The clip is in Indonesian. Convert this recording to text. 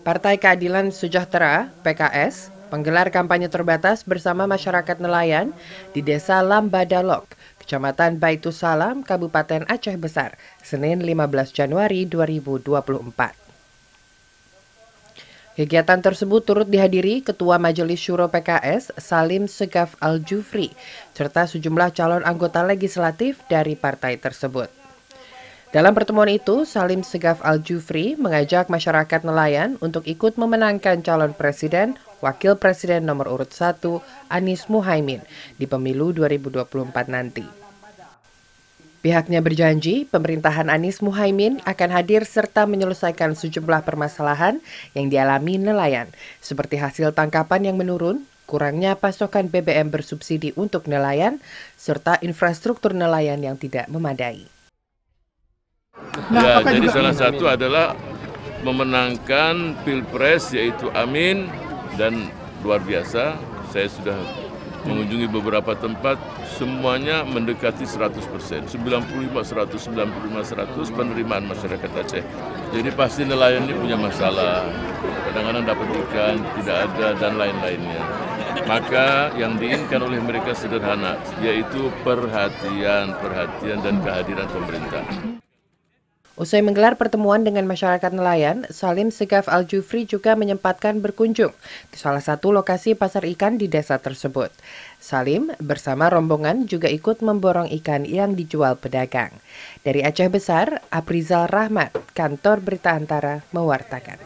Partai Keadilan Sejahtera (PKS) menggelar kampanye terbatas bersama masyarakat nelayan di Desa Lambadalok, Kecamatan Baitussalam, Kabupaten Aceh Besar, Senin 15 Januari 2024. Kegiatan tersebut turut dihadiri Ketua Majelis Syuro PKS Salim Segaf Al-Jufri serta sejumlah calon anggota legislatif dari partai tersebut. Dalam pertemuan itu, Salim Segaf Al-Jufri mengajak masyarakat nelayan untuk ikut memenangkan calon presiden, wakil presiden nomor urut 1, Anies Muhaimin, di pemilu 2024 nanti. Pihaknya berjanji pemerintahan Anies Muhaimin akan hadir serta menyelesaikan sejumlah permasalahan yang dialami nelayan, seperti hasil tangkapan yang menurun, kurangnya pasokan BBM bersubsidi untuk nelayan, serta infrastruktur nelayan yang tidak memadai. Ya, jadi salah satu adalah memenangkan Pilpres yaitu Amin, dan luar biasa saya sudah mengunjungi beberapa tempat, semuanya mendekati 100%, 95-100 penerimaan masyarakat Aceh. Jadi pasti nelayan ini punya masalah, kadang-kadang dapat ikan, tidak ada, dan lain-lainnya. Maka yang diinginkan oleh mereka sederhana, yaitu perhatian dan kehadiran pemerintah. Usai menggelar pertemuan dengan masyarakat nelayan, Salim Segaf Al-Jufri juga menyempatkan berkunjung ke salah satu lokasi pasar ikan di desa tersebut. Salim bersama rombongan juga ikut memborong ikan yang dijual pedagang. Dari Aceh Besar, Aprizal Rahmat, Kantor Berita Antara, mewartakan.